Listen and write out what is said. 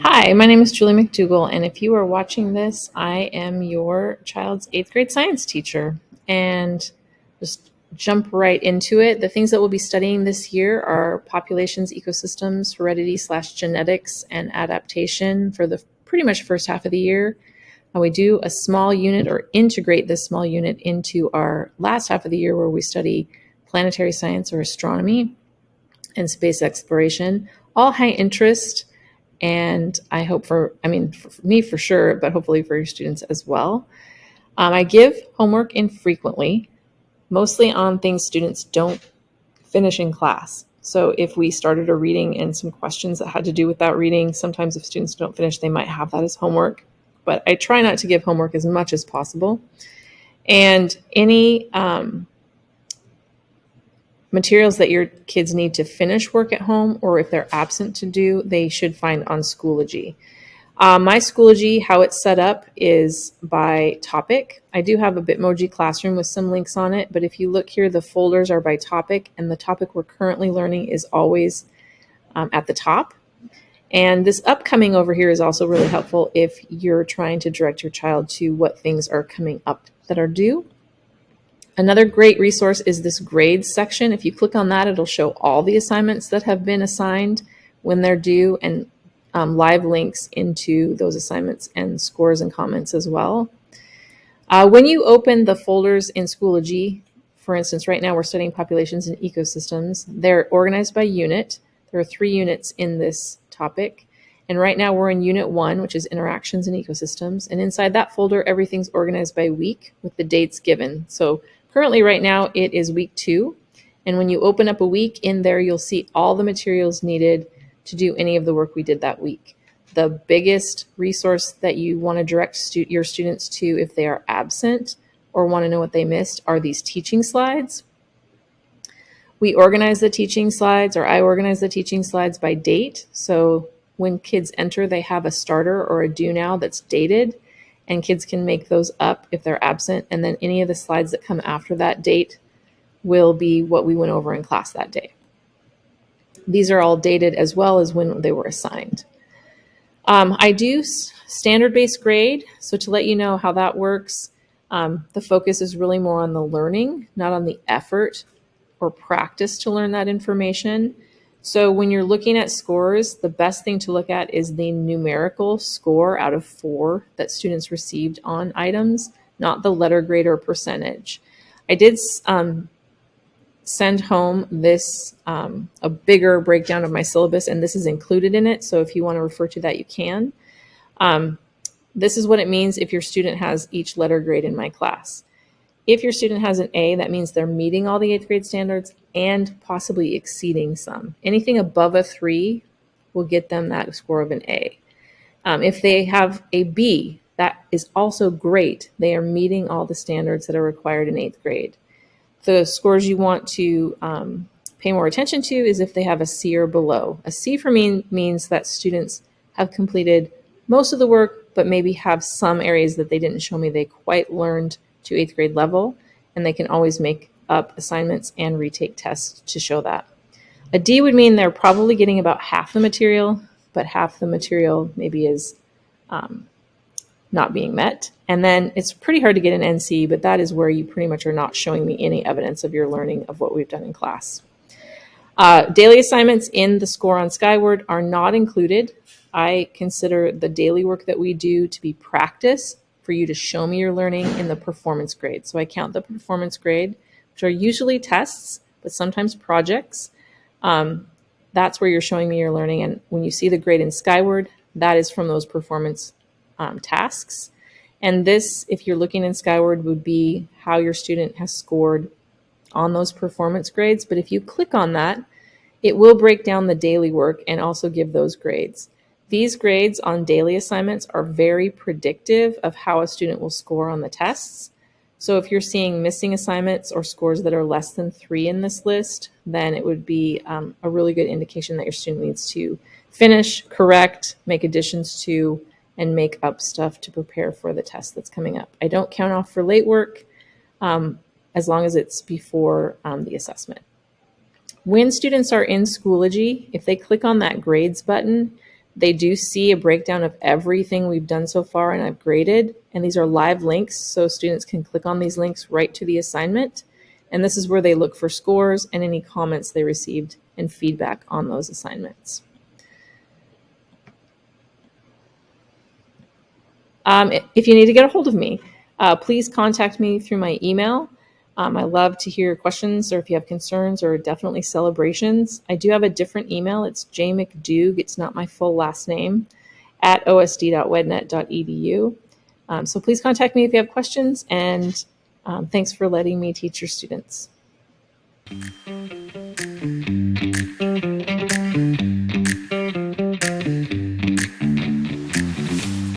Hi, my name is Julie McDougall, and if you are watching this, I am your child's 8th grade science teacher. And just jump right into it. The things that we'll be studying this year are populations, ecosystems, heredity/genetics, and adaptation for the pretty much first half of the year. And we do a small unit or integrate this small unit into our last half of the year where we study planetary science or astronomy and space exploration, all high interest. And I hope for me for sure, but hopefully for your students as well. I give homework infrequently, mostly on things students don't finish in class. So if we started a reading and some questions that had to do with that reading, sometimes if students don't finish, they might have that as homework. But I try not to give homework as much as possible. And any materials that your kids need to finish work at home, or if they're absent to do, they should find on Schoology. My Schoology, how it's set up is by topic. I do have a Bitmoji classroom with some links on it, but if you look here, the folders are by topic, and the topic we're currently learning is always at the top. And this upcoming over here is also really helpful if you're trying to direct your child to what things are coming up that are due. Another great resource is this grades section. If you click on that, it'll show all the assignments that have been assigned, when they're due, and live links into those assignments and scores and comments as well. When you open the folders in Schoology, for instance, right now we're studying populations and ecosystems. They're organized by unit. There are 3 units in this topic. And right now we're in Unit 1, which is interactions and ecosystems. And inside that folder, everything's organized by week with the dates given. So currently right now it is week 2. And when you open up a week in there, you'll see all the materials needed to do any of the work we did that week. The biggest resource that you want to direct your students to if they are absent or want to know what they missed are these teaching slides. We organize the teaching slides, or I organize the teaching slides by date. So when kids enter, they have a starter or a due now that's dated, and kids can make those up if they're absent. And then any of the slides that come after that date will be what we went over in class that day. These are all dated as well as when they were assigned. I do standard-based grade. So to let you know how that works, the focus is really more on the learning, not on the effort or practice to learn that information. So when you're looking at scores, the best thing to look at is the numerical score out of 4 that students received on items, not the letter grade or percentage. I did send home this, a bigger breakdown of my syllabus, and this is included in it. So if you want to refer to that, you can. This is what it means if your student has each letter grade in my class. If your student has an A, that means they're meeting all the 8th grade standards and possibly exceeding some. Anything above a 3 will get them that score of an A. If they have a B, that is also great. They are meeting all the standards that are required in 8th grade. The scores you want to pay more attention to is if they have a C or below. A C for me means that students have completed most of the work, but maybe have some areas that they didn't show me they quite learned to 8th grade level, and they can always make up assignments and retake tests to show that. A D would mean they're probably getting about half the material, but half the material maybe is not being met. And then it's pretty hard to get an NC, but that is where you pretty much are not showing me any evidence of your learning of what we've done in class. Daily assignments in the score on Skyward are not included. I consider the daily work that we do to be practice for you to show me your learning in the performance grade. So I count the performance grade, which are usually tests, but sometimes projects. That's where you're showing me your learning. And when you see the grade in Skyward, that is from those performance tasks. And this, if you're looking in Skyward, would be how your student has scored on those performance grades. But if you click on that, it will break down the daily work and also give those grades. These grades on daily assignments are very predictive of how a student will score on the tests. So if you're seeing missing assignments or scores that are less than 3 in this list, then it would be a really good indication that your student needs to finish, correct, make additions to, and make up stuff to prepare for the test that's coming up. I don't count off for late work as long as it's before the assessment. When students are in Schoology, if they click on that grades button, they do see a breakdown of everything we've done so far and I've graded. And these are live links, so students can click on these links right to the assignment. And this is where they look for scores and any comments they received and feedback on those assignments. If you need to get a hold of me, please contact me through my email. I love to hear your questions, or if you have concerns or definitely celebrations. I do have a different email. It's jmcdoug, it's not my full last name, at osd.wednet.edu. So please contact me if you have questions, and thanks for letting me teach your students.